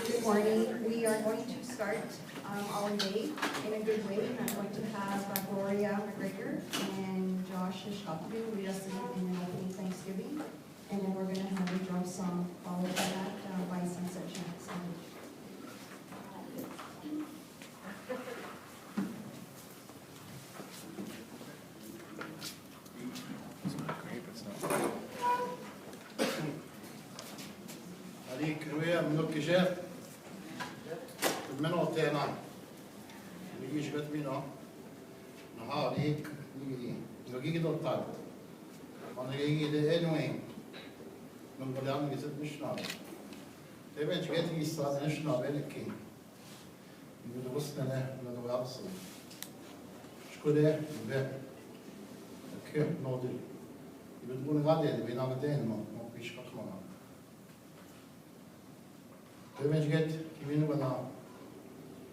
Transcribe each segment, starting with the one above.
Good morning. We are going to start our day in a good way. I'm going to have Gloria McGregor and Josh Shkopu lead us in an opening Thanksgiving. And then we're going to have a drum song followed by that by sunset chants. Geef, men al tena, vi gish vet mina, na ha dik, no gigi do tal, man gigi de anyway, man golan gizet mishna, de ben get gi sa mishna belki, vi do rusna ne, na do abs, shkode ve, ke no de, vi do bun gade, vi na gaden, no pish kakmana. Devem get kimin bana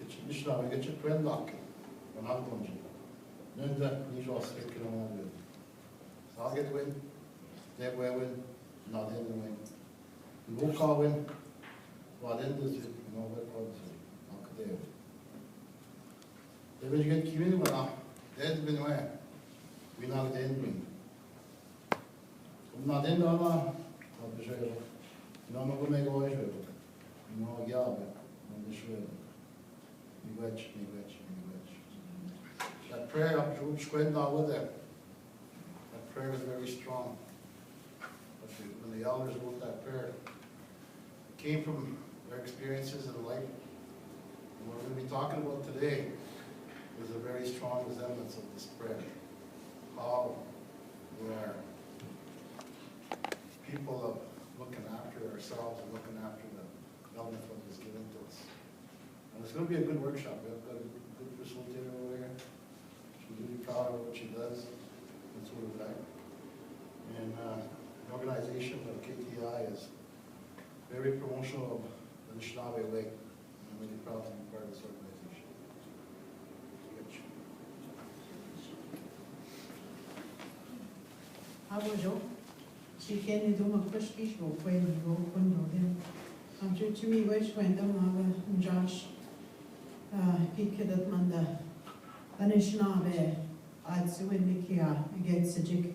geçmişler ve geçip ben de akıl. Ben aldım şimdi. Nende nice asker kilometre. Sağ get win, de win, not in the win. Bu kavin, vaden de no ve kaldı. Akdev. Devem get kimin bana, dead bin ve, bina den bin. Not in the ama, tabii şey yok. No no go mego iş yok. No yabe, no deshwe. Miigwech. That prayer up to Shkwenda with it. That prayer is very strong. But when the elders wrote that prayer, it came from their experiences in life. And what we're going to be talking about today is a very strong resemblance of this prayer. How we are people of looking after ourselves and looking after the element what was given to us. And it's going to be a good workshop. We have got a good facilitator over here. She's really proud of what she does. That's what we're like. And the organization of KTI is very promotional of the Anishinaabe way. And I'm really proud to be part of this organization. Bonjour. Si ken do ma kuskish go kwen go kundo dem. Am to me which when them have Josh pikedat manda Anishinaabe I'd so in Nikia against Sajik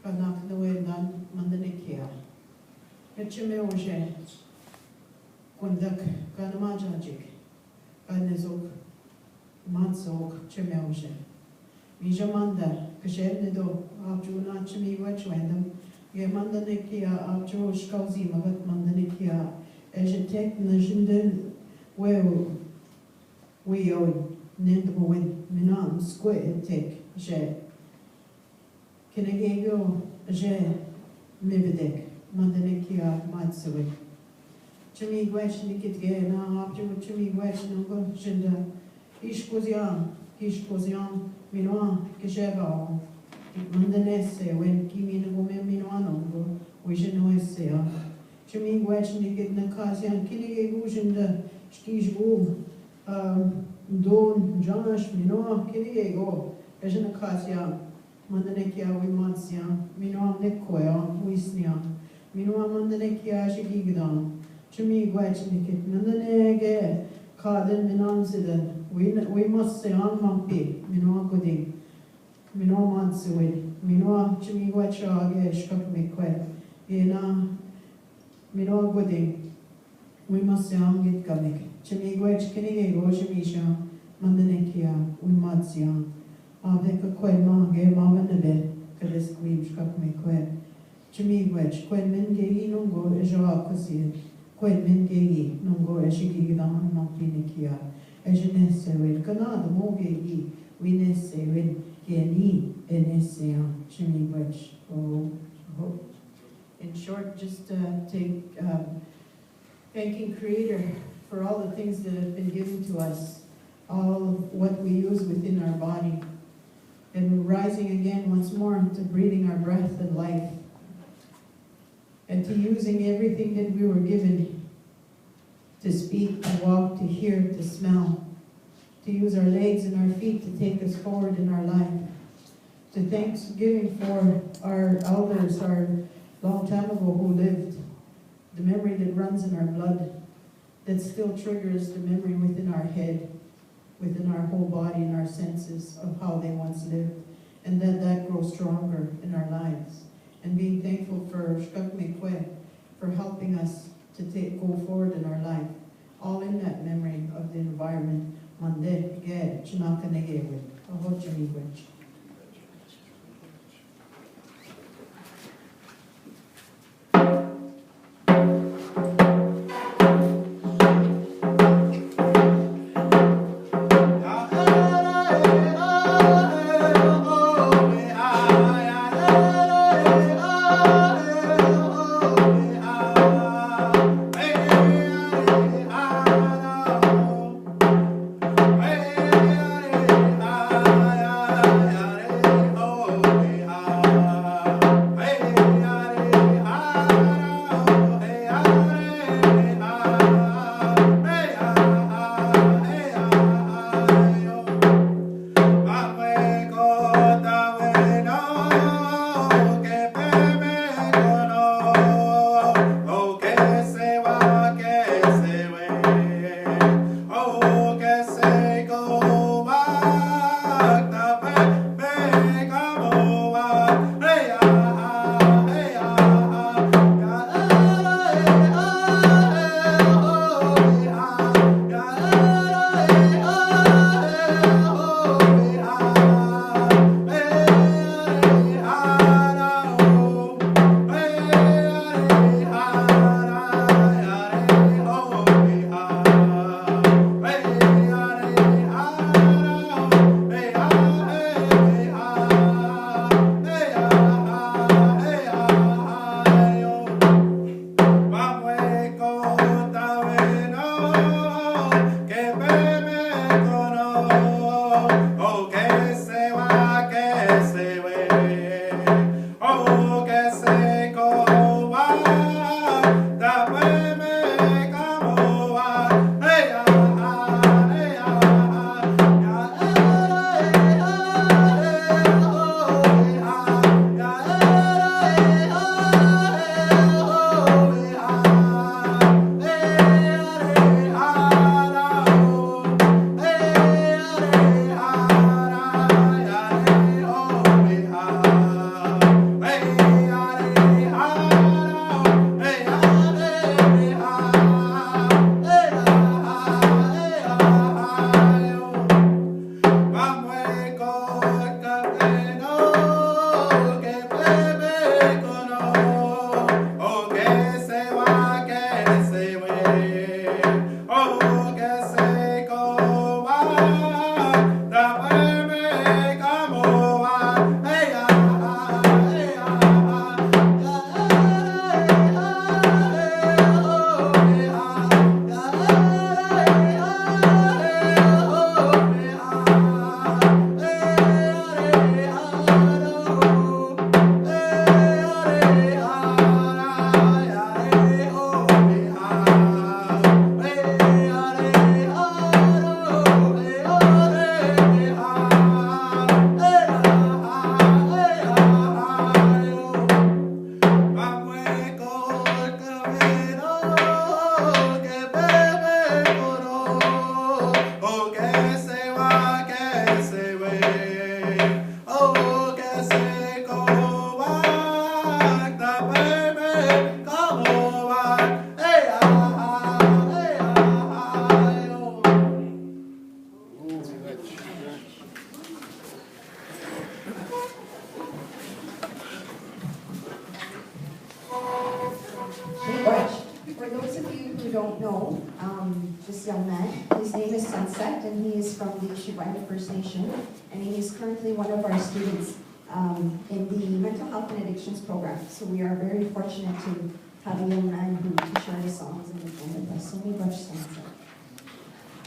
Kanak no way nan manda Nikia. Etchime oje kundak kanamajajik kanezok mansok chime oje. Mijamanda kashernido abjuna chimi which when them Ye mandanikia abjo shkauzi magat mandanikia ejetek najindel weu weo nendwin minan square tek je kinegego je mibedek mandanikia matsuwe chimi gwesh nikitge na abjo chimi gwesh nungo jinda ishkozian minwa kisheba Mandanese when Kimin Gomeminoano, Wishinoesea. Chimmy Wetchnik in the Kasian Kinnig the Skijbu, Don, Josh, Minoa, Kiniego, Ejan Kasia, Mandanekia, Wimatsia, Minoa Nekoya, Wisnia, Minoa Mandanekia, Shigigdan, Chimmy Wetchnik, Mandanege, Carden, Minansidan, we must say on Mampi, Minoa Gooding. Minoa Matsuid, Minoa Chimigwacha, Shkakmikwe, Yena Minoa Gooding, we must say on Git Gamik, Chimigwach Kinnego, Shimisha, Mandanekia, Wimatsia, Aveka Quema, Gay Mamanabe, Kades Queen Shkakmikwe, Chimigwach, Quen Mengei Nungo, Ejakusi, Quen Mengei Nungo, Eshigidan, Mampinikia, Ejanese, Canada, Mogei, Winese, in short, just thanking Creator for all the things that have been given to us, all of what we use within our body, and rising again once more to breathing our breath and life, and to using everything that we were given to speak, to walk, to hear, to smell, to use our legs and our feet to take us forward in our life, to thanksgiving for our elders, our long time ago who lived, the memory that runs in our blood, that still triggers the memory within our head, within our whole body and our senses of how they once lived, and that grows stronger in our lives. And being thankful for Shkakmekwe for helping us to go forward in our life, all in that memory of the environment. Mande, Ged, Chinaka Negewe, Ahochimigwech. For those of you who don't know, this young man, his name is Sunset, and he is from the Kenjgewin First Nation, and he is currently one of our students in the Mental Health and Addictions program. So we are very fortunate to have a young man who can share his songs and with us. So we watch Sunset.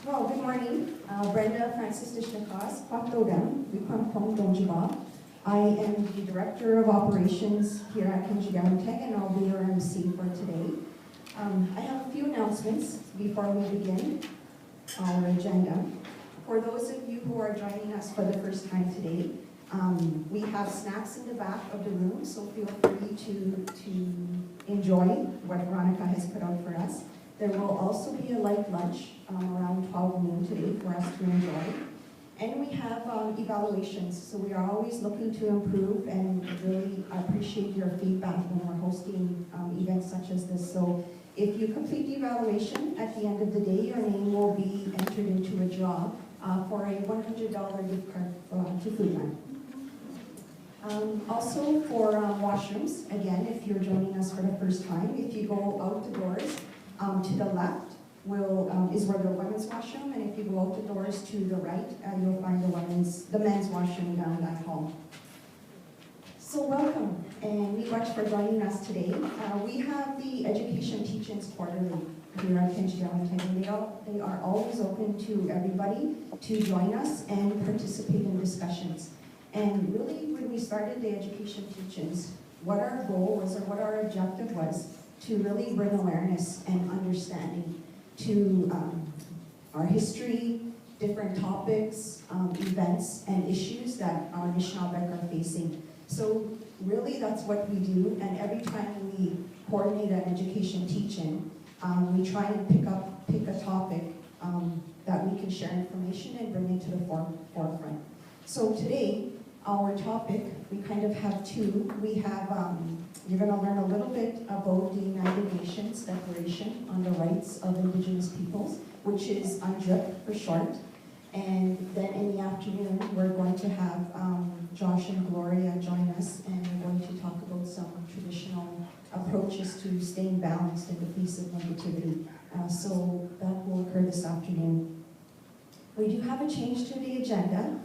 Well, good morning. Brenda Francis Dishnakas, Kwakdodam, Wipampong Donjiba. I am the Director of Operations here at Kenjgewin Teg, and I'll be your MC for today. I have a few announcements before we begin our agenda. For those of you who are joining us for the first time today, we have snacks in the back of the room, so feel free to enjoy what Veronica has put out for us. There will also be a light lunch around 12 noon today for us to enjoy. And we have evaluations, so we are always looking to improve and really appreciate your feedback when we're hosting events such as this. So if you complete the evaluation, at the end of the day, your name will be entered into a draw for a $100 gift card to Foodland. Also for washrooms, again, if you're joining us for the first time, if you go out the doors to the left is where the women's washroom, and if you go out the doors to the right, you'll find the men's washroom down that hall. So welcome, and we much for joining us today. We have the Education Teach-Ins quarterly here at Kenjgewin Teg, and they are always open to everybody to join us and participate in discussions. And really, when we started the Education Teach-Ins, what our goal was, or what our objective was, to really bring awareness and understanding to our history, different topics, events, and issues that our Anishinaabeg are facing. So really, that's what we do, and every time we coordinate an education teach-in, we try and pick a topic that we can share information and bring it to the forefront. So today, our topic, we kind of have two. We have, you're going to learn a little bit about the United Nations Declaration on the Rights of Indigenous Peoples, which is UNDRIP for short. And then in the afternoon, we're going to have Josh and Gloria join us, and we're going to talk about some traditional approaches to staying balanced in the face of negativity. So that will occur this afternoon. We do have a change to the agenda.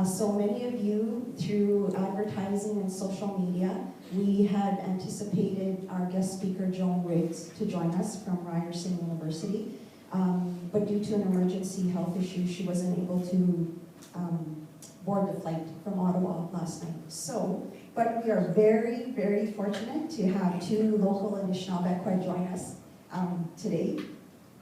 So many of you, through advertising and social media, we had anticipated our guest speaker, Joan Riggs, to join us from Ryerson University. But due to an emergency health issue, she wasn't able to board the flight from Ottawa last night. So, but we are very, very fortunate to have two local Anishinaabeg join us today,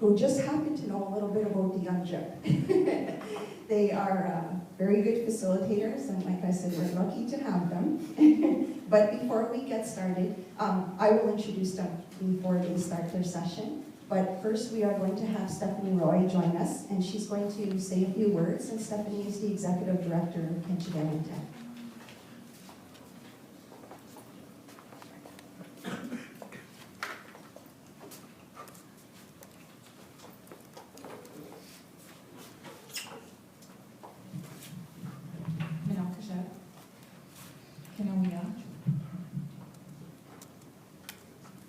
who just happen to know a little bit about the UNDRIP. They are very good facilitators, and like I said, we're lucky to have them. But before we get started, I will introduce them before they start their session. But first, we are going to have Stephanie Roy join us, and she's going to say a few words, and Stephanie is the Executive Director of Kenjgewin Teg.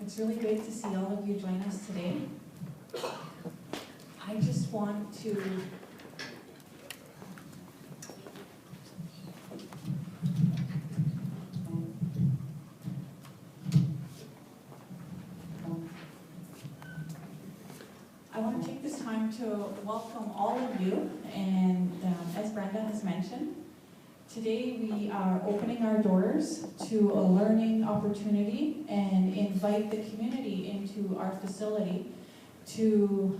It's really great to see all of you join us today. I just want to take this time to welcome all of you, and as Brenda has mentioned, today we are opening our doors to a learning opportunity and invite the community into our facility to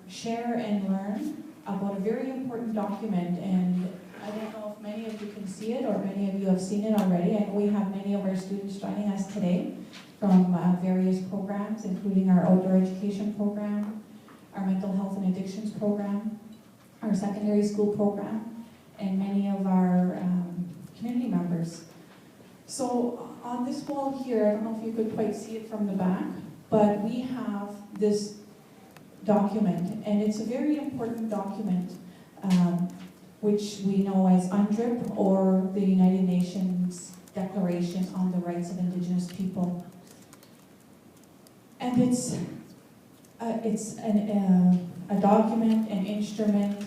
share and learn about a very important document. And I don't know if many of you can see it or many of you have seen it already. I know we have many of our students joining us today from various programs, including our outdoor education program, our mental health and addictions program, our secondary school program, and many of our community members. So on this wall here, I don't know if you could quite see it from the back, but we have this document, and it's a very important document, which we know as UNDRIP, or the United Nations Declaration on the Rights of Indigenous People. And it's a document, an instrument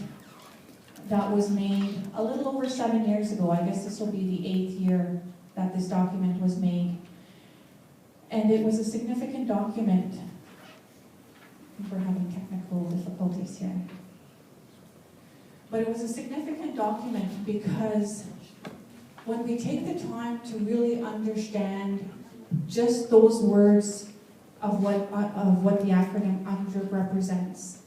that was made a little over 7 years ago. I guess this will be the 8th year that this document was made. And it was a significant document. I think we're having technical difficulties here. But it was a significant document because when we take the time to really understand just those words of what the acronym UNDRIP represents,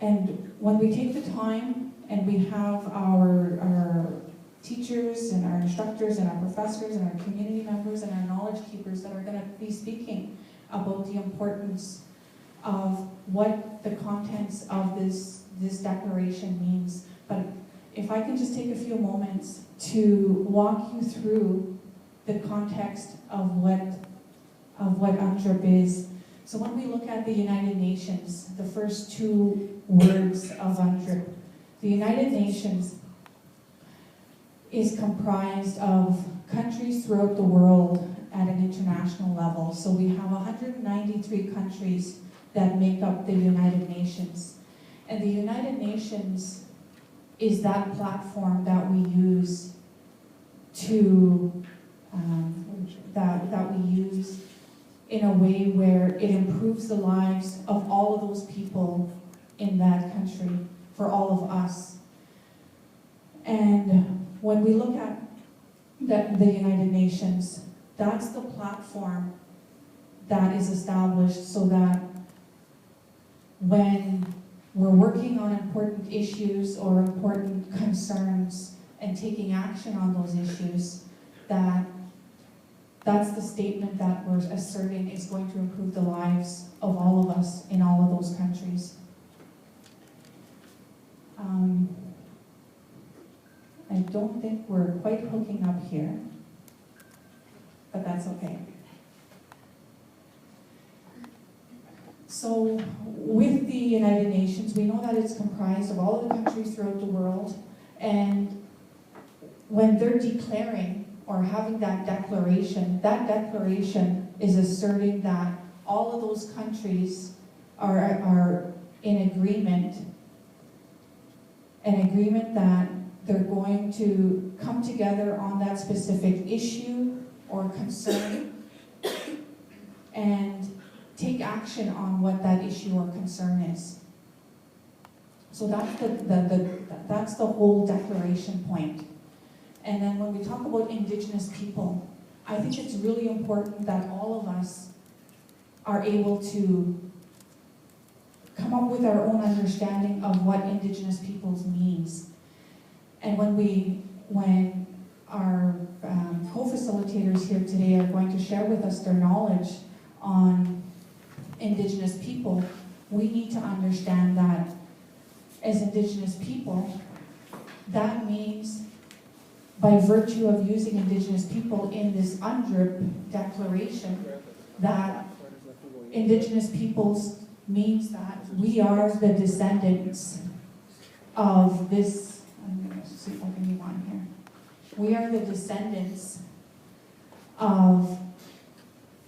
and when we take the time and we have our teachers and our instructors and our professors and our community members and our knowledge keepers that are going to be speaking about the importance of what the contents of this declaration means. But if I can just take a few moments to walk you through the context of what UNDRIP is. So when we look at the United Nations, the first two words of UNDRIP, the United Nations is comprised of countries throughout the world at an international level. So we have 193 countries that make up the United Nations. And the United Nations is that platform that we use to, that we use in a way where it improves the lives of all of those people in that country, for all of us. And when we look at the United Nations, that's the platform that is established so that when we're working on important issues or important concerns and taking action on those issues, that's the statement that we're asserting is going to improve the lives of all of us in all of those countries. I don't think we're quite hooking up here, but that's okay. So with the United Nations, we know that it's comprised of all of the countries throughout the world, and when they're declaring or having that declaration is asserting that all of those countries are in agreement, an agreement that they're going to come together on that specific issue or concern and take action on what that issue or concern is. So that's the whole declaration point. And then when we talk about Indigenous people, I think it's really important that all of us are able to come up with our own understanding of what Indigenous peoples means. And when our co-facilitators here today are going to share with us their knowledge on Indigenous people, we need to understand that as Indigenous people, that means by virtue of using Indigenous people in this UNDRIP declaration, that Indigenous peoples means that we are the descendants of this, I'm going to see if I can move on here. We are the descendants of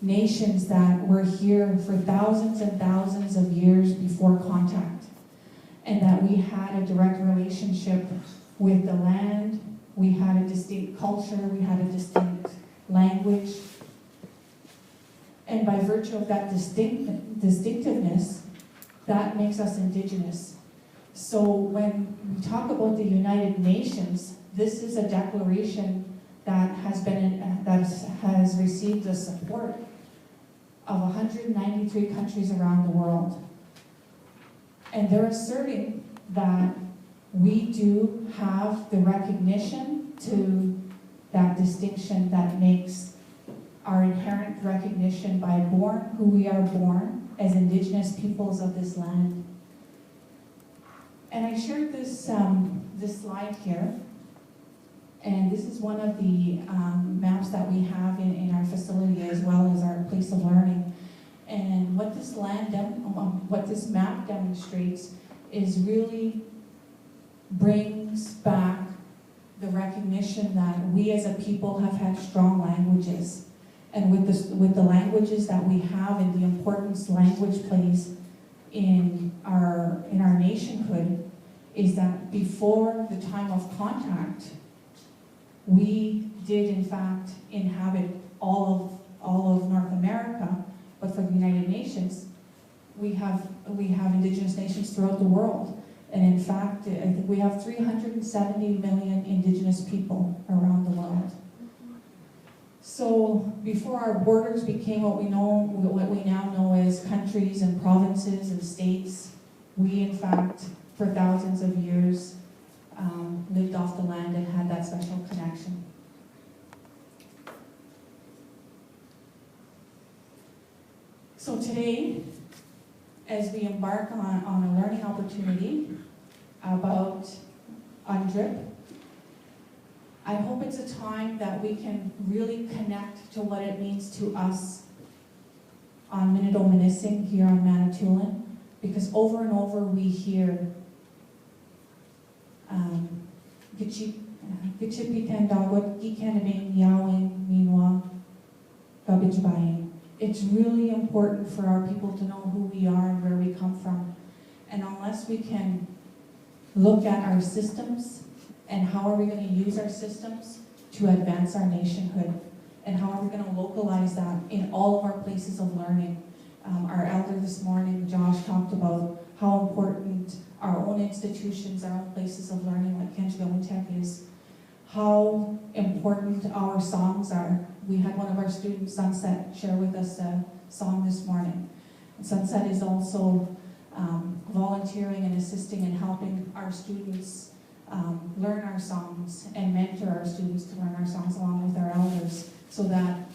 nations that were here for thousands and thousands of years before contact, and that we had a direct relationship with the land. We had a distinct culture, we had a distinct language, and by virtue of that distinctiveness, that makes us Indigenous. So when we talk about the United Nations, this is a declaration that has received the support of 193 countries around the world. And they're asserting that we do have the recognition to that distinction that makes our inherent recognition by who we are born as Indigenous peoples of this land. And I shared this slide here, and this is one of the maps that we have in our facility as well as our place of learning. And what this map demonstrates is really brings back the recognition that we as a people have had strong languages. And with the languages that we have and the importance language plays in our nationhood, is that before the time of contact, we did in fact inhabit all of North America, but for the United Nations, we have Indigenous nations throughout the world. And in fact, I think we have 370 million Indigenous people around the world. So before our borders became what we now know as countries and provinces and states, we in fact, for thousands of years, lived off the land and had that special connection. So today, as we embark on a learning opportunity about UNDRIP, I hope it's a time that we can really connect to what it means to us on Minnedominissing here on Manitoulin, because over and over we hear it's really important for our people to know who we are and where we come from. And unless we can look at our systems and how are we going to use our systems to advance our nationhood, and how are we going to localize that in all of our places of learning. Our elder this morning, Josh, talked about how important our own institutions, our own places of learning like Kenjgewin Teg is, how important our songs are. We had one of our students, Sunset, share with us a song this morning. And Sunset is also volunteering and assisting and helping our students learn our songs and mentor our students to learn our songs along with our elders, so that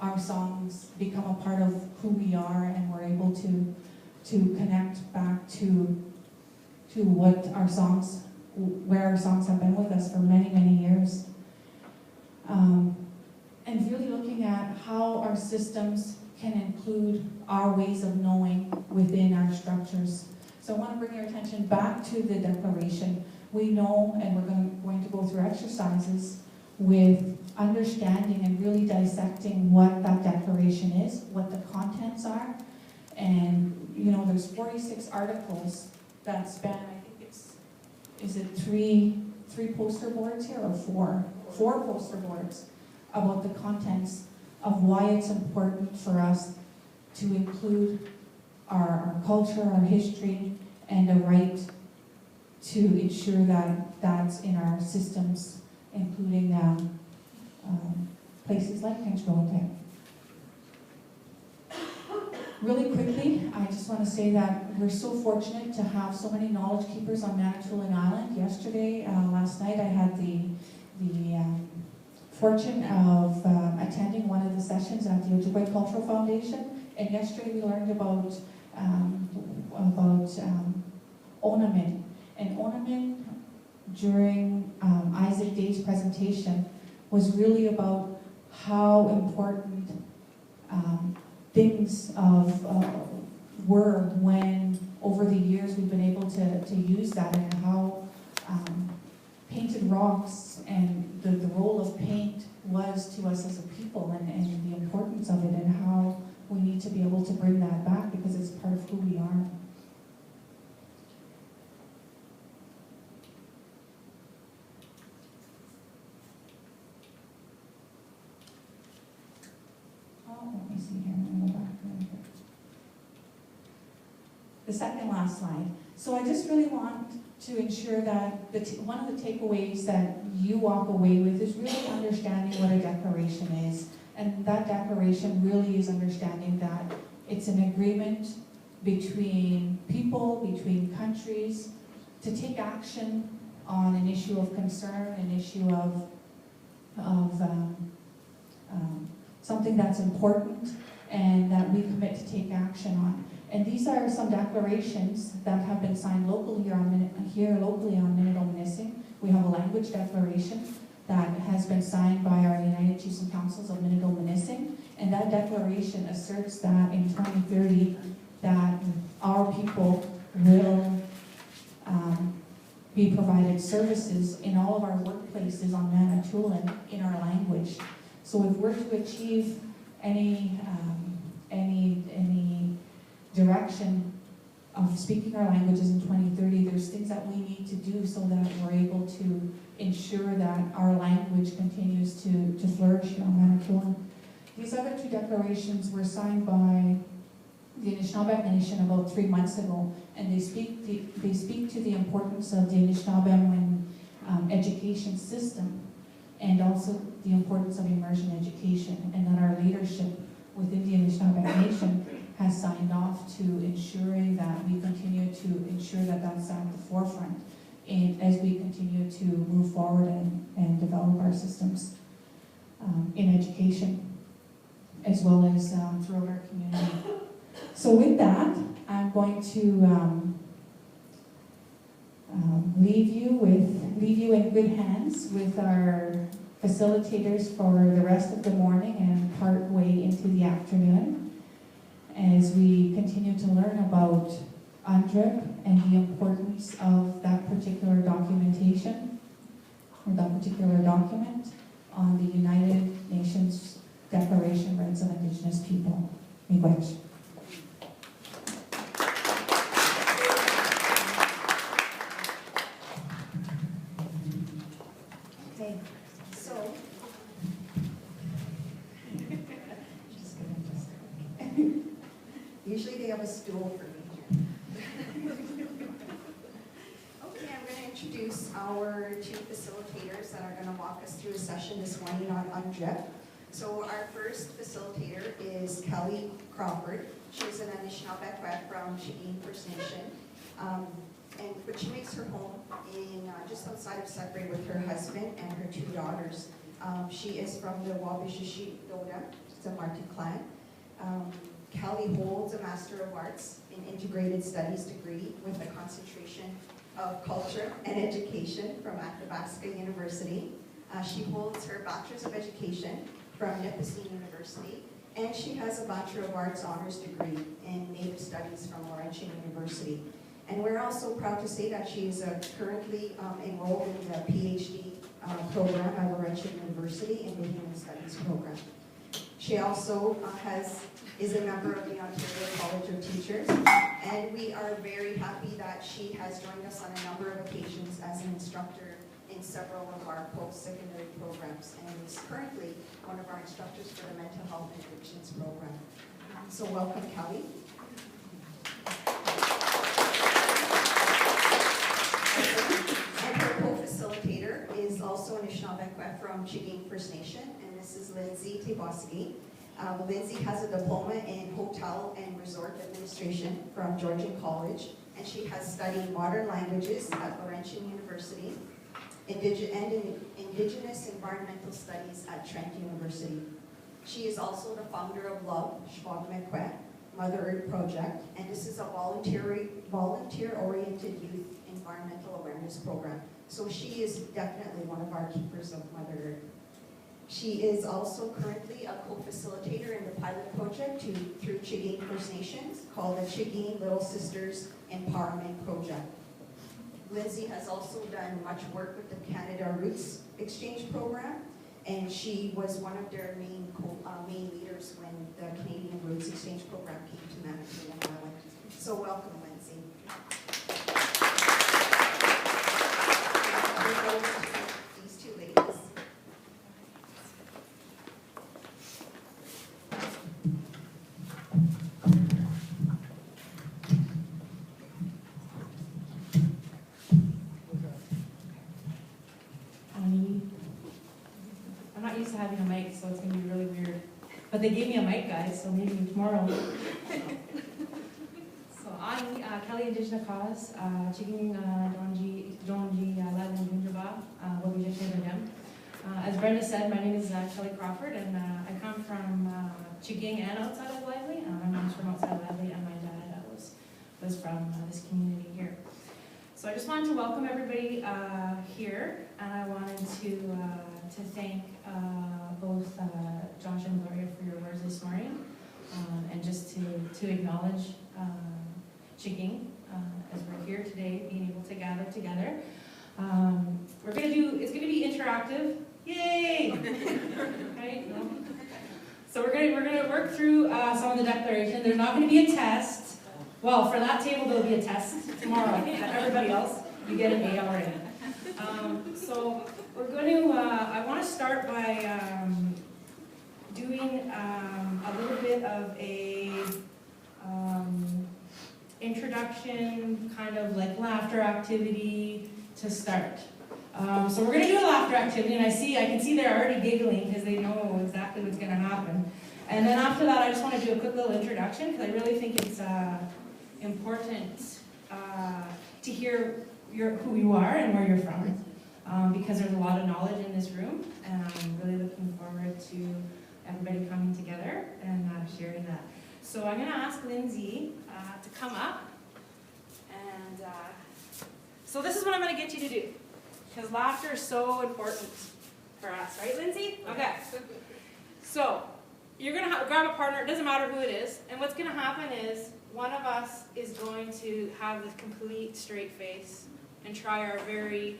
our songs become a part of who we are and we're able to connect back to what our songs, where our songs have been with us for many, many years. And really looking at how our systems can include our ways of knowing within our structures. So I want to bring your attention back to the Declaration. We know, and we're going to go through exercises with understanding and really dissecting what that Declaration is, what the contents are. And, you know, there's 46 articles that span, I think is it three poster boards here, or four poster boards about the contents of why it's important for us to include our culture, our history, and a right to ensure that that's in our systems, including places like Kenjgewin Teg. Really quickly, I just want to say that we're so fortunate to have so many knowledge keepers on Manitoulin Island. Yesterday, last night, I had the fortune of attending one of the sessions at the Ojibwe Cultural Foundation, and yesterday we learned about Onamin. And Onamin, during Isaac Day's presentation, was really about how important things were when, over the years, we've been able to use that, and how painted rocks and the role of paint was to us as a people, and the importance of it, and how we need to be able to bring that back because it's part of who we are. Let me see here, I'm going to go back really quick. The second last slide. So I just really want to ensure that one of the takeaways that you walk away with is really understanding what a declaration is. And that declaration really is understanding that it's an agreement between people, between countries, to take action on an issue of concern, an issue of something that's important and that we commit to take action on. And these are some declarations that have been signed locally here locally on Minnedominissing. We have a language declaration that has been signed by our United Chiefs and Councils of Minnedominissing, and that declaration asserts that in 2030 that our people will be provided services in all of our workplaces on Manitoulin in our language. So if we're to achieve any direction of speaking our languages in 2030, there's things that we need to do so that we're able to ensure that our language continues to flourish here on Manitoulin. These other two declarations were signed by the Anishinaabe Nation about 3 months ago, and they speak to the importance of the Anishinaabe education system, and also the importance of immersion education, and that our leadership within the Anishinaabe Nation has signed off to ensuring that we continue to ensure that that's at the forefront. as we continue to move forward and develop our systems in education, as well as throughout our community. So with that, I'm going to leave you in good hands with our facilitators for the rest of the morning and part way into the afternoon, as we continue to learn about UNDRIP and the importance of that particular documentation, or that particular document on the United Nations Declaration of Rights of Indigenous People. Miigwech. Okay, so. Usually they have a stool for me here. Okay, I'm going to introduce our two facilitators that are going to walk us through a session this morning on UNDRIP. So our first facilitator is Kelly Crawford. She's an Anishinaabe from Chagin First Nation. But she makes her home in just outside of Sudbury with her husband and her two daughters. She is from the Wabishishi Doda, it's a Martin clan. Kelly holds a Master of Arts in Integrated Studies degree with a concentration of Culture and Education from Athabasca University. She holds her Bachelor's of Education from Nipissing University, and she has a Bachelor of Arts Honors degree in Native Studies from Laurentian University. And we're also proud to say that she is currently enrolled in the PhD program at Laurentian University in the Human Studies program. She also is a member of the Ontario College of Teachers, and we are very happy that she has joined us on a number of occasions as an instructor in several of our post-secondary programs, and is currently one of our instructors for the Mental Health and Addictions program. So welcome, Kelly. And her co-facilitator is also Anishinaabe from Chagin First Nation, and this is Lindsay Teboski. Lindsay has a diploma in Hotel and Resort Administration from Georgian College, and she has studied modern languages at Laurentian University and Indigenous Environmental Studies at Trent University. She is also the founder of Love Shwagmekwe, Mother Earth Project, and this is a volunteer-oriented youth environmental awareness program. So she is definitely one of our keepers of Mother Earth. She is also currently a co-facilitator in the pilot project through Chagin First Nations called the Chagin Little Sisters Empowerment Project. Lindsay has also done much work with the Canada Roots Exchange Program, and she was one of their main leaders when the Canadian Roots Exchange Program came to Manitoba Island. So welcome, Lindsay. These two ladies. I'm not used to having a mic, so it's going to be really weird. But they gave me a mic, guys, so maybe tomorrow. So I'm Kelly Indigenous, Chiging Donji Latin Punjaba, Wabijashim. As Brenda said, my name is Kelly Crawford, and I come from Chiging and outside of Lively. My mom's from outside of Lively, and my dad was from this community here. So I just wanted to welcome everybody here, and I wanted to thank both Josh and Gloria for your words this morning, and just to acknowledge Chiging as we're here today, being able to gather together. It's gonna be interactive. Yay! Right? No? So we're gonna work through some of the declaration. There's not gonna be a test. Well, for that table there'll be a test tomorrow. Everybody else, you get an A already. So we're going to. I want to start by doing a little bit of a introduction, kind of like laughter activity to start. So we're going to do a laughter activity, and I can see they're already giggling because they know exactly what's going to happen. And then after that, I just want to do a quick little introduction because I really think it's important to hear who you are and where you're from, because there's a lot of knowledge in this room, and I'm really looking forward to everybody coming together and sharing that. So I'm going to ask Lindsay to come up, and so this is what I'm going to get you to do, because laughter is so important for us, right, Lindsay? Okay. So you're going to grab a partner, it doesn't matter who it is, and what's going to happen is one of us is going to have this complete straight face and try our very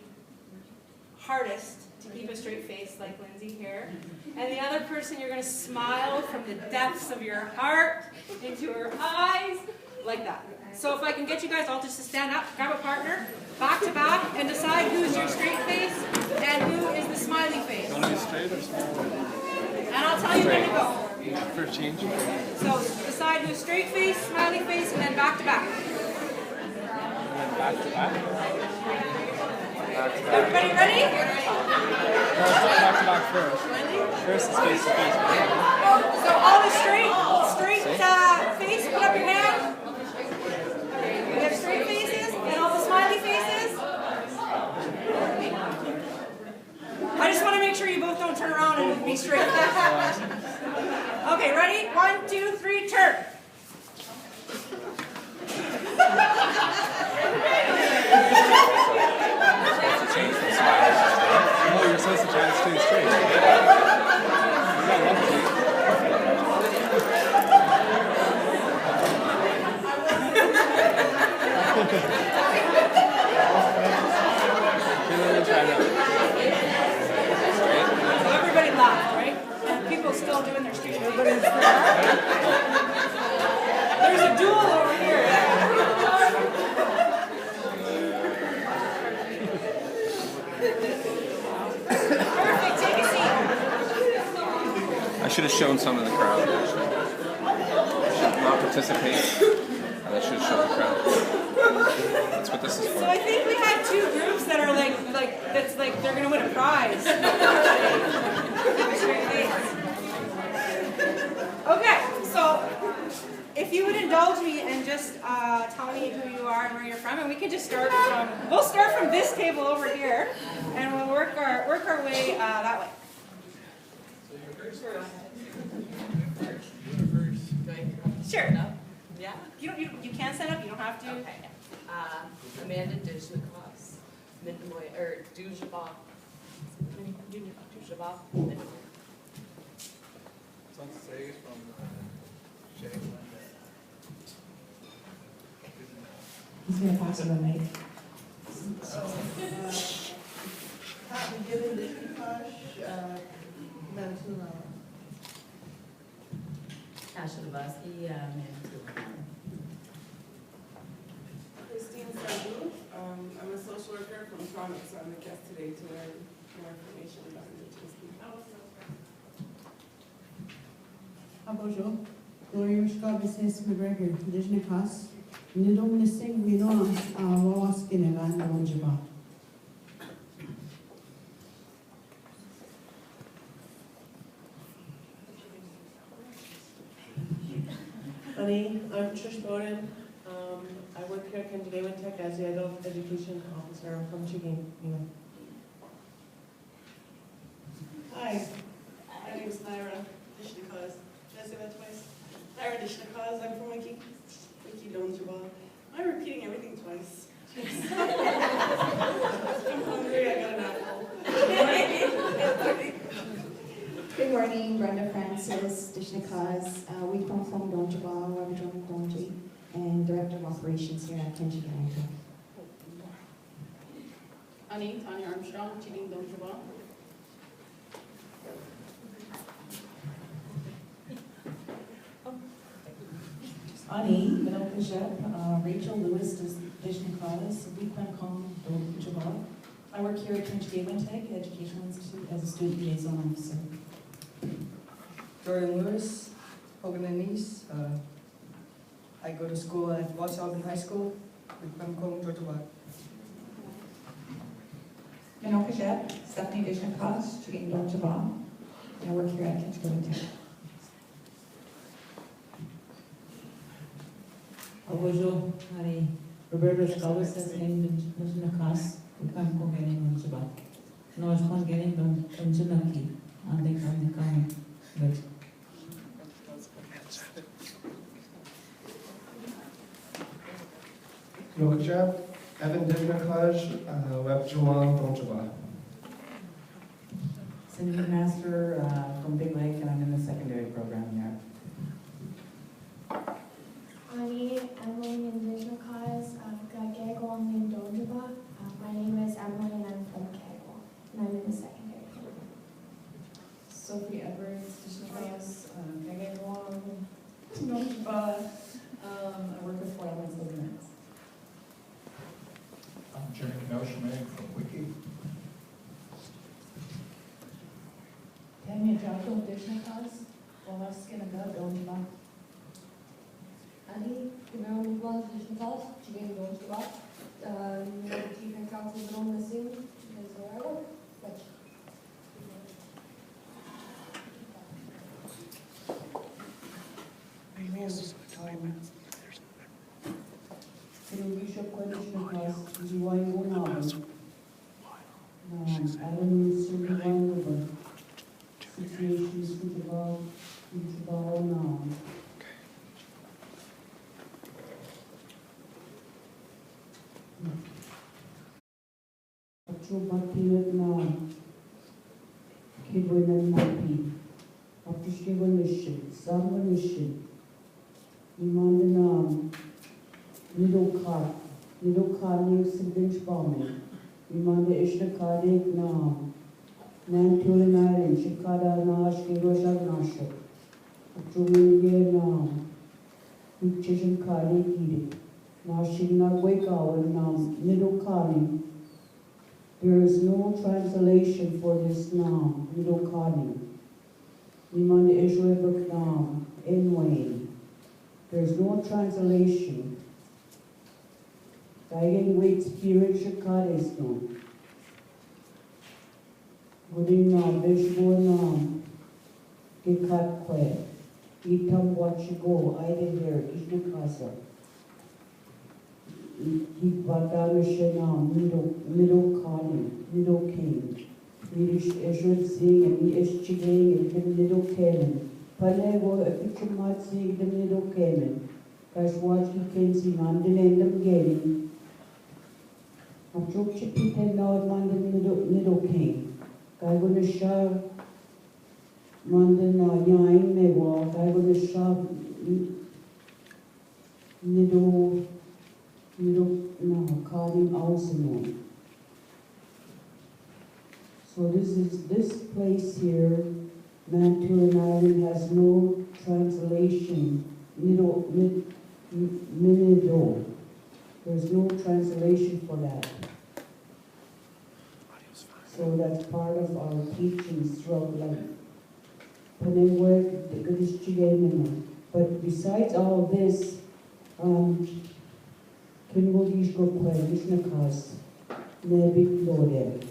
hardest to keep a straight face like Lindsay here. And the other person, you're going to smile from the depths of your heart into her eyes, like that. So if I can get you guys all just to stand up, grab a partner, back to back, and decide who's your straight face and who is the smiley face. Want to be straight or small? And I'll tell you when to go. First change. So decide who's straight face, smiley face, and then back to back. And then back to back. Back to back. Everybody ready? No, let's do back to back first. First is face to face. So all the straight face, put up your hand. We have straight faces and all the smiley faces. I just want to make sure you both don't turn around and be straight. Okay, ready? 1, 2, 3, turn. No, you're supposed to try to stay straight. Everybody laughed, right? People still doing their straight face. There's a duel over here. Perfect, take a seat. I should have shown some in the crowd. Actually. I should not participate. And I should have shown the crowd. That's what this is So for. I think we have two groups that are that's like they're gonna win a prize. Okay, so if you would indulge me and just tell me who you are and where you're from, and we can just we'll start from this table over here, and we'll work our way that way. Sure. Yeah? You can stand up. You don't have to. Okay. Amanda Dujnikos, Minmoy, or Dujaba. Dujaba. He's going to pass it on mic. Kenjgewin Teg Educational Christine Sadu. I'm a social worker from Toronto, so I'm a guest today to learn more information about Indigenous people. Bonjour. Gloria Mishkabis McGregor, Indigenous. Nidom Nising Vino, Wawaskin and Wanjaba. Honey, I'm Trish Bowden. I work here at Kenjgewin Teg as the Adult Education Officer. I'm from Kenjgewin. Hi, my name is Naira Dishnikaz. Did I say that twice? Naira Dishnikaz. I'm from Wiki Donjaba. I'm repeating everything twice. I'm hungry. I got an apple. Good morning, Brenda Francis, Dishnikaz. We come from Donjaba, Wabidron Donji, and Director of Operations here at Kenjgewin Teg. Ani, Tanya Armstrong, Chiling Donjaba. Ani, Minal Kajep, Rachel Lewis, Dishnikaz, Weekman Kong, Donjaba. I work here at Kenjgewin Teg Educational Institute as a student liaison officer. Jordan Lewis, Pogananese. I go to school at West Auburn High School with Bamcom, Georgia. Minal Kajep, Stephanie Dishnikaz, Chiling Donjaba. I work here at Kenjgewin Teg. Bonjour, Harry Roberta Scholars says in the class, we can't go getting on Shabbat. No, it's not getting on Junaki, and they come. But Lokajab, Evan Dignakaj, Web Juan, Donjaba. Cindy Master from Big Lake, and I'm in the secondary program here. Ani, Emily Indigenous cause Kenjgewin in Donjaba. My name is Emily and I'm from Kenjgewin and I'm in the secondary program. Sophie Edwards, Indigenous cause Kenjgewin, Donjaba. I work with 4 elements of the I'm Jimmy Kenosha from Wiki. Tanya Jocko, Indigenous cause Walaskinaga, Donjaba. Ali, Kenjgewin Indigenous cause Chicken Donjaba. The chief and council don't missing is where I work. But Bishop Condition Class, Jiwai Gunavan. Alan Sulivan River. Situations with about now. Chubati na Kidwin Napi. Apishkivan Mission, Samba Mission. Imandanam. Nidokar New Siblings Bombing. Imanda Ishnakadik Nam. Nantulan Island, Shikada Nash, Kirosha Nashak. Chumilya Nam. Uchisham Kadi Kidi. Nashina Gwekawan Nam. Nidokani. There is no translation for this Nam. Nidokani. Imanda Ishwebuk Nam. Enway. There's no translation. Dying weight spirit Shikades no. Gooding nam, Vishbo nam. Gikat kwe. Itam wachigo, Ida here, Ishnakasa. Hikvadamisha nam, Mido Kani, Mido King. Midish Eshud sing and me ish chiging and him Mido Kemen. Panego a picture mat sing the Mido Kemen. Kashwachi Kensi Mandin and them getting. I'm joking, people know London Middle King. Guy gonna shove London Yain Mewa, guy gonna shove Middle, no, Cardi Alcino. So this place here, Mantuan Island, has no translation. Minido. There's no translation for that. So that's part of our teachings throughout life. But besides all this, Kinwodishko Kwelishnakas, Nebik Lode,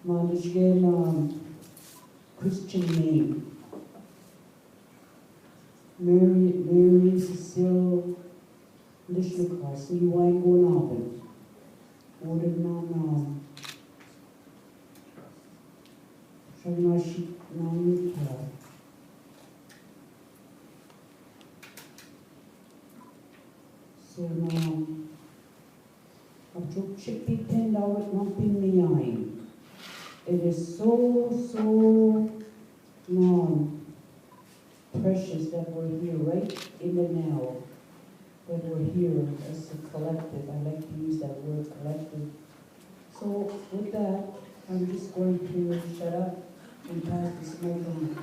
Mandishgen Christian name, Mary Cecile Lishnakas, Niwai Gonavan, Ordered Nam. Shagnashi Namika. So now, I've took chippy $10 lumping me eye. It is so precious that we're here right in the now. That we're here as a collective. I like to use that word, collective. So with that, I'm just going to shut up and pass this mic on.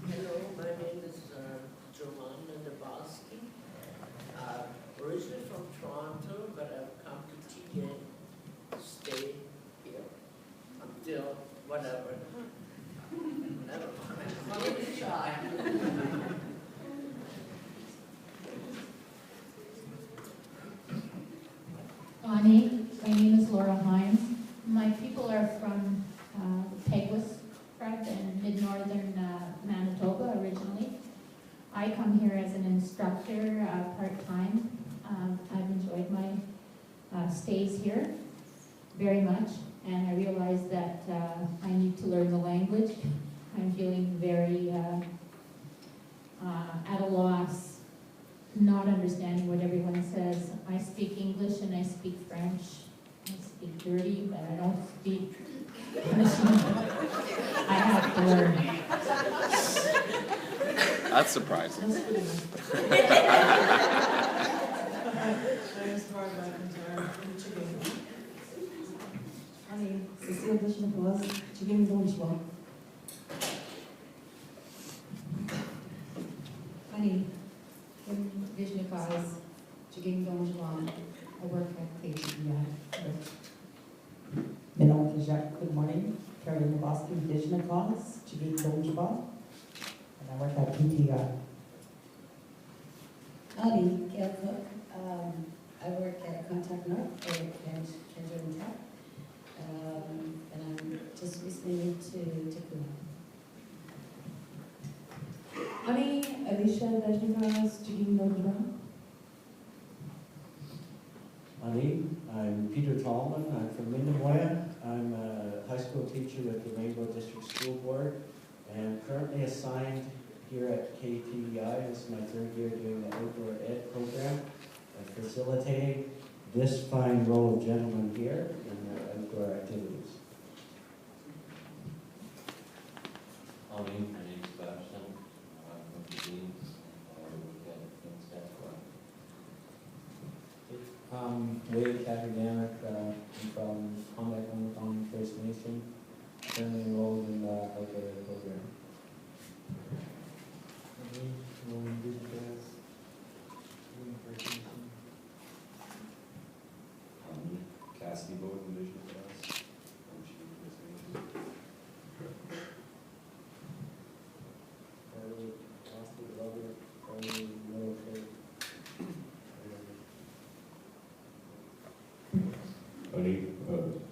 Hello, my name is Johanna Dabaski. Originally from Toronto, but I've come to TJ to stay here until whatever. Never mind. I'm going to try. Bonnie, my name is Laura Hines. My people are from Peguis, and mid-northern Manitoba originally. I work here part-time. I've enjoyed my stays here very much, and I realized that I need to learn the language. I'm feeling very at a loss, not understanding what everyone says. I speak English and I speak French. I speak dirty, but I don't speak I have to learn. That's surprising. Honey, Indigenous cause, I work at KTI. Good morning, Carolina Bosky, Indigenous cause, Chigin Donjaba, and I work at PTI. Howdy, Gail Cook. I work at Contact North at Kenjgewin Teg, and I'm just recently moved to Takuma. Ani, Alicia Indigenous, Chigin Donjaba. Ani, I'm Peter Tallman. I'm from Mindamoya. I'm a high school teacher with the Rainbow District School Board and currently assigned here at KTEI. This is my third year doing the outdoor ed program and facilitating this fine row of gentlemen here in their outdoor activities. My name is Sebastian. I'm from the Deans. I work at Instead. Wade Kaepernick, I'm from Honda First Nation, currently enrolled in the outdoor ed program. Cassidy Board Indigenous class. I'm Chief First Nation. Honey,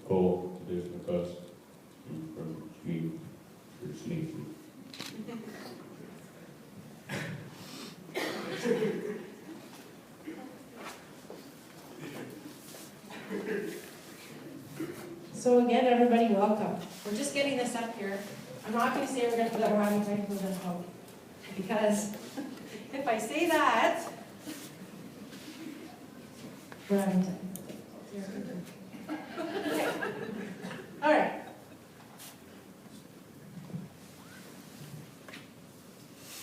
Cole, Indigenous cause, from Chief First Nation. So again, everybody, welcome. We're just getting this up here. I'm not going to say that we're having technical difficulty, because if I say that, we're having technical difficulty. Okay. All right.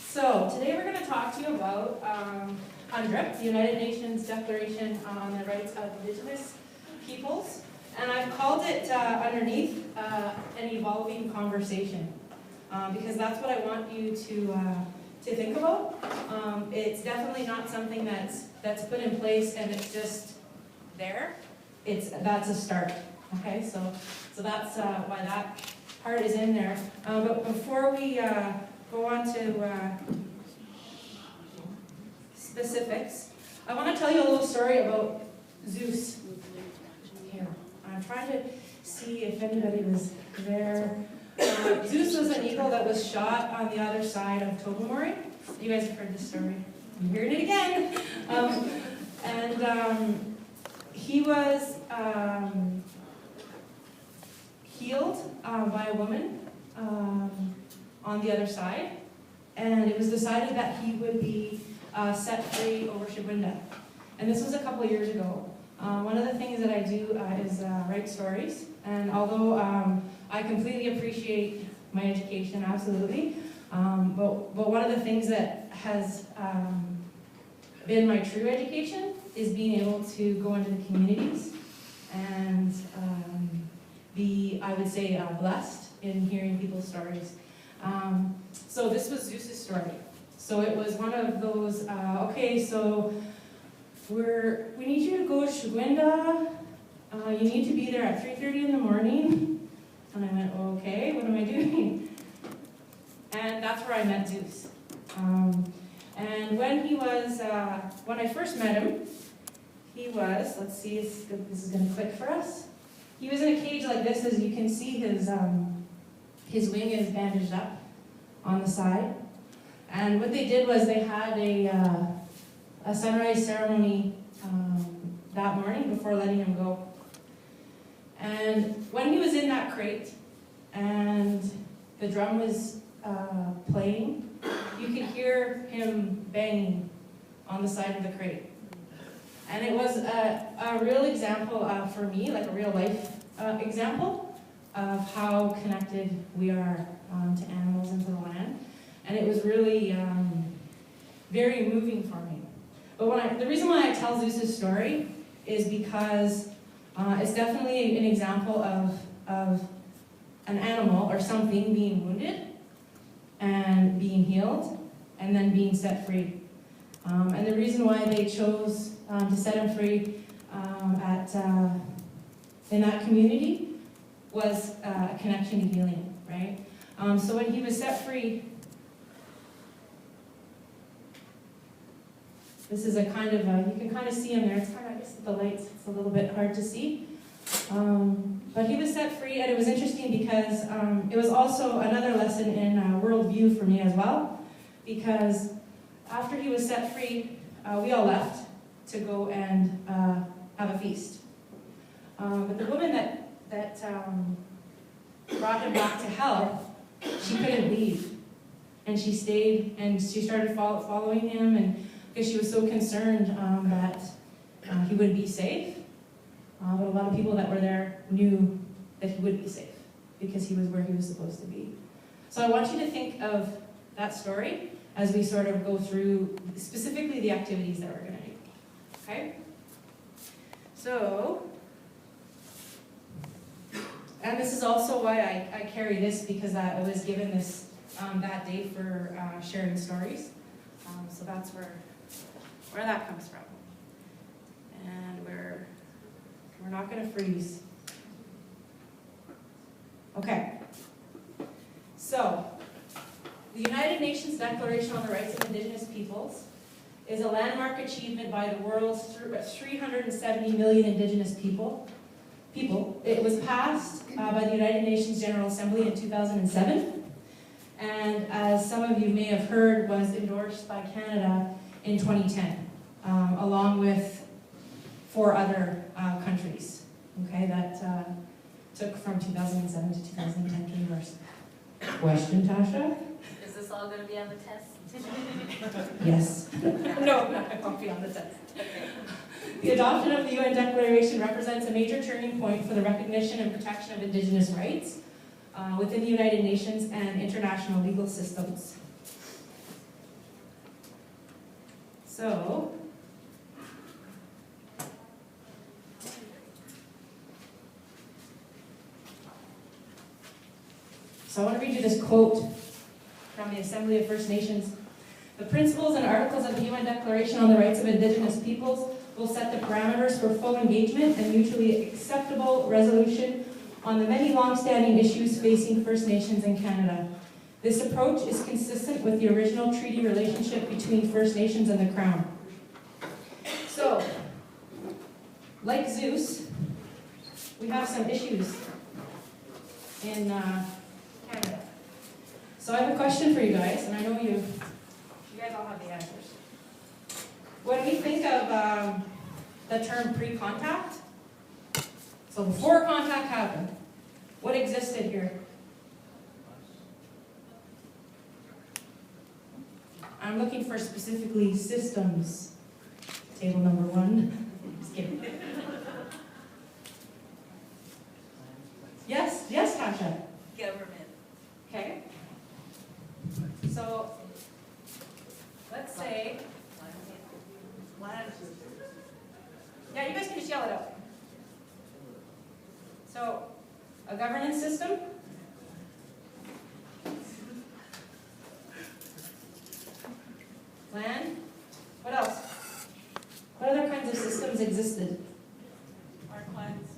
So today we're going to talk to you about UNDRIP, the United Nations Declaration on the Rights of Indigenous Peoples. And I've called it underneath an evolving conversation, because that's what I want you to think about. It's definitely not something that's put in place and it's just there. That's a start. Okay, so that's why that part is in there. But before we go on to specifics, I want to tell you a little story about Zeus. Here. I'm trying to see if anybody was there. Zeus was an eagle that was shot on the other side of Tobermory. You guys have heard this story. I'm hearing it again. He was healed by a woman on the other side, and it was decided that he would be set free over Shigwinda. And this was a couple of years ago. One of the things that I do is write stories, and although I completely appreciate my education, absolutely, but one of the things that has been my true education is being able to go into the communities and be, I would say, blessed in hearing people's stories. So this was Zeus's story. So it was one of those, okay, so we need you to go to Shigwinda. You need to be there at 3:30 in the morning. And I went, okay, what am I doing? And that's where I met Zeus. And when he was, when I first met him, he was, let's see if this is going to click for us. He was in a cage like this. As you can see, his wing is bandaged up on the side. And what they did was they had a sunrise ceremony that morning before letting him go. And when he was in that crate and the drum was playing, you could hear him banging on the side of the crate. And it was a real example for me, like a real life example of how connected we are to animals and to the land. And it was really very moving for me. But the reason why I tell Zeus's story is because it's definitely an example of an animal or something being wounded and being healed and then being set free. And the reason why they chose to set him free in that community was a connection to healing, right? So when he was set free, this is a kind of, you can kind of see him there. It's kind of, I guess, the lights, it's a little bit hard to see. But he was set free, and it was interesting because it was also another lesson in worldview for me as well. Because after he was set free, we all left to go and have a feast. But the woman that brought him back to health, she couldn't leave. And she stayed, and she started following him, and because she was so concerned that he wouldn't be safe. But a lot of people that were there knew that he would be safe because he was where he was supposed to be. So I want you to think of that story as we sort of go through specifically the activities that we're going to do. Okay? So, and this is also why I carry this, because I was given this that day for sharing stories. So that's where that comes from. And we're not going to freeze. Okay. So, the United Nations Declaration on the Rights of Indigenous Peoples is a landmark achievement by the world's 370 million Indigenous people. It was passed by the United Nations General Assembly in 2007, and as some of you may have heard, was endorsed by Canada in 2010, along with 4 other countries, okay, that took from 2007 to 2010 to endorse. Question, Tasha? Is this all going to be on the test? Yes. No, it won't be on the test. The adoption of the UN Declaration represents a major turning point for the recognition and protection of Indigenous rights within the United Nations and international legal systems. So, I want to read you this quote from the Assembly of First Nations. The principles and articles of the UN Declaration on the Rights of Indigenous Peoples will set the parameters for full engagement and mutually acceptable resolution on the many long-standing issues facing First Nations in Canada. This approach is consistent with the original treaty relationship between First Nations and the Crown. So, like Zeus, we have some issues in Canada. So I have a question for you guys, and I know you guys all have the answers. When we think of the term pre-contact, so before contact happened, what existed here? I'm looking for specifically systems. Table number 1. Just kidding. Yes, Tasha. Government. Okay. So, let's say, yeah, you guys can just yell it out. So, a governance system. Land. What else? What other kinds of systems existed? Our clans.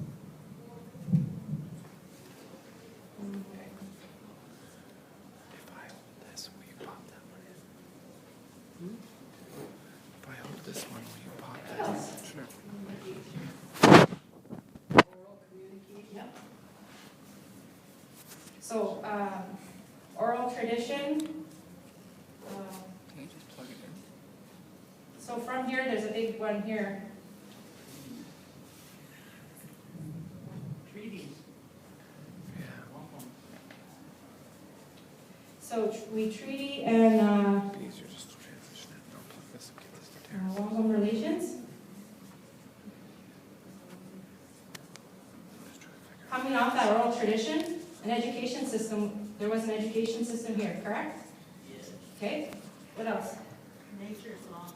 If I hold this, will you pop that one in? If I hold this one, will you pop that in? Sure. Oral communication. Yep. So, oral tradition. Can you just plug it in? So from here one here. Treaties. So we treaty and long-term relations. Coming off that oral tradition, an education system, there was an education system here, correct? Yes. Okay, what else? Nature's law.